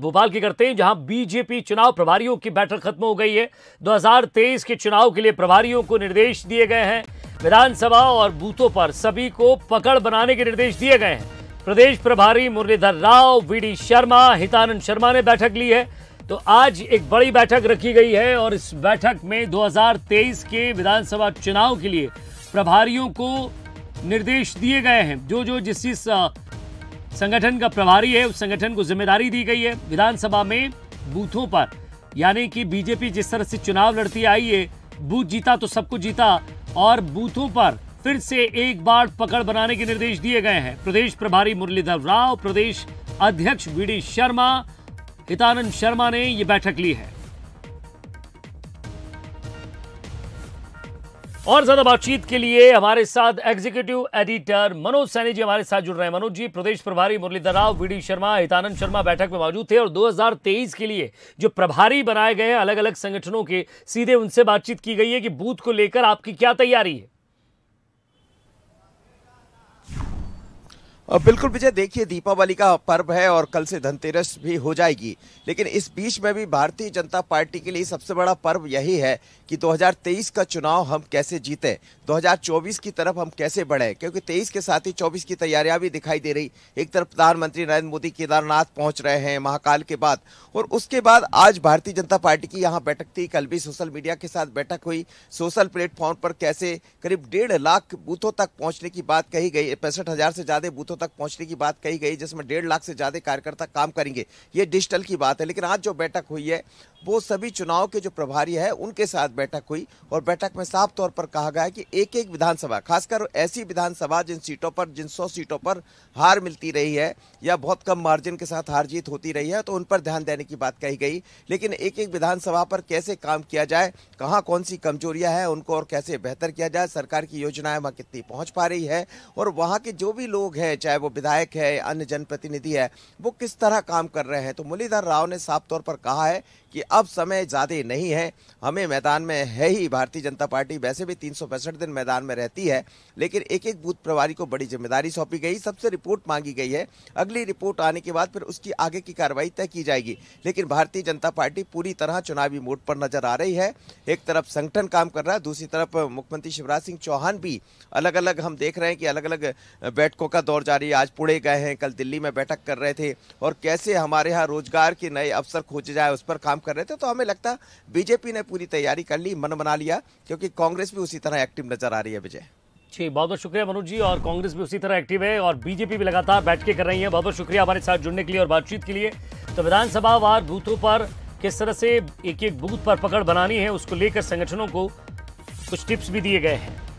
भोपाल की करते हैं, जहां बीजेपी चुनाव प्रभारियों की बैठक खत्म हो गई है। 2023 के चुनाव के लिए प्रभारियों को निर्देश दिए गए हैं। विधानसभा और बूथों पर सभी को पकड़ बनाने के निर्देश दिए गए हैं। प्रदेश प्रभारी मुरलीधर राव, वीडी शर्मा, हितानंद शर्मा ने बैठक ली है। तो आज एक बड़ी बैठक रखी गई है और इस बैठक में 2023 के विधानसभा चुनाव के लिए प्रभारियों को निर्देश दिए गए हैं। जो जिस संगठन का प्रभारी है उस संगठन को जिम्मेदारी दी गई है। विधानसभा में बूथों पर, यानी कि बीजेपी जिस तरह से चुनाव लड़ती आई है, बूथ जीता तो सब कुछ जीता, और बूथों पर फिर से एक बार पकड़ बनाने के निर्देश दिए गए हैं। प्रदेश प्रभारी मुरलीधर राव, प्रदेश अध्यक्ष वीडी शर्मा, हितानंद शर्मा ने यह बैठक ली है। और ज्यादा बातचीत के लिए हमारे साथ एग्जीक्यूटिव एडिटर मनोज सैनी जी हमारे साथ जुड़ रहे हैं। मनोज जी, प्रदेश प्रभारी मुरलीधर राव, वीडी शर्मा, हितानंद शर्मा बैठक में मौजूद थे और 2023 के लिए जो प्रभारी बनाए गए हैं अलग अलग संगठनों के, सीधे उनसे बातचीत की गई है कि बूथ को लेकर आपकी क्या तैयारी है। बिल्कुल विजय, देखिए दीपावली का पर्व है और कल से धनतेरस भी हो जाएगी, लेकिन इस बीच में भी भारतीय जनता पार्टी के लिए सबसे बड़ा पर्व यही है कि 2023 का चुनाव हम कैसे जीते, 2024 की तरफ हम कैसे बढ़े, क्योंकि 23 के साथ ही 24 की तैयारियां भी दिखाई दे रही। एक तरफ प्रधानमंत्री नरेंद्र मोदी केदारनाथ पहुंच रहे हैं महाकाल के बाद, और उसके बाद आज भारतीय जनता पार्टी की यहाँ बैठक थी। कल भी सोशल मीडिया के साथ बैठक हुई। सोशल प्लेटफॉर्म पर कैसे करीब 1.5 लाख बूथों तक पहुंचने की बात कही गई, 65,000 से ज्यादा बूथों तक पहुंचने की बात कही गई, जिसमें 1.5 लाख से ज्यादा कार्यकर्ता काम करेंगे। ये डिजिटल की बात है, लेकिन आज जो बैठक हुई है वो सभी चुनाव के जो प्रभारी है उनके साथ बैठक हुई, और बैठक में साफ तौर पर कहा गया है कि एक एक विधानसभा, खासकर ऐसी विधानसभा जिन सीटों पर, जिन 100 सीटों पर हार मिलती रही है या बहुत कम मार्जिन के साथ हार जीत होती रही है, तो उन पर ध्यान देने की बात कही गई। लेकिन एक एक विधानसभा पर कैसे काम किया जाए, कहाँ कौन सी कमजोरियां हैं उनको और कैसे बेहतर किया जाए, सरकार की योजनाएं वहां कितनी पहुंच पा रही है, और वहां के जो भी लोग हैं, चाहे वो विधायक है, अन्य जनप्रतिनिधि है, वो किस तरह काम कर रहे हैं। तो मुरलीधर राव ने साफ तौर पर कहा है कि अब समय ज्यादा नहीं है, हमें मैदान में है ही। भारतीय जनता पार्टी वैसे भी 365 दिन मैदान में रहती है, लेकिन एक एक बूथ प्रभारी को बड़ी जिम्मेदारी सौंपी गई, सबसे रिपोर्ट मांगी गई है। अगली रिपोर्ट आने के बाद फिर उसकी आगे की कार्रवाई तय की जाएगी। लेकिन भारतीय जनता पार्टी पूरी तरह चुनावी मोड पर नजर आ रही है। एक तरफ संगठन काम कर रहा है, दूसरी तरफ मुख्यमंत्री शिवराज सिंह चौहान भी अलग अलग, हम देख रहे हैं कि अलग अलग बैठकों का दौर जारी है। आज पुणे गए हैं, कल दिल्ली में बैठक कर रहे थे, और कैसे हमारे यहाँ रोजगार के नए अवसर खोजे जाए उस पर काम कर रहे थे। तो हमें लगता बीजेपी ने पूरी तैयारी कर ली, मन बना लिया, क्योंकि कांग्रेस भी उसी तरह एक्टिव नजर आ रही है। विजय जी, बहुत बहुत शुक्रिया मनोज जी। और कांग्रेस भी उसी तरह एक्टिव है और बीजेपी भी लगातार बैठकें कर रही है। बहुत बहुत शुक्रिया हमारे साथ जुड़ने के लिए और बातचीत के लिए। तो विधानसभा वार बूथों पर किस तरह से एक एक बूथ पर पकड़ बनानी है, उसको लेकर संगठनों को कुछ टिप्स भी दिए गए हैं।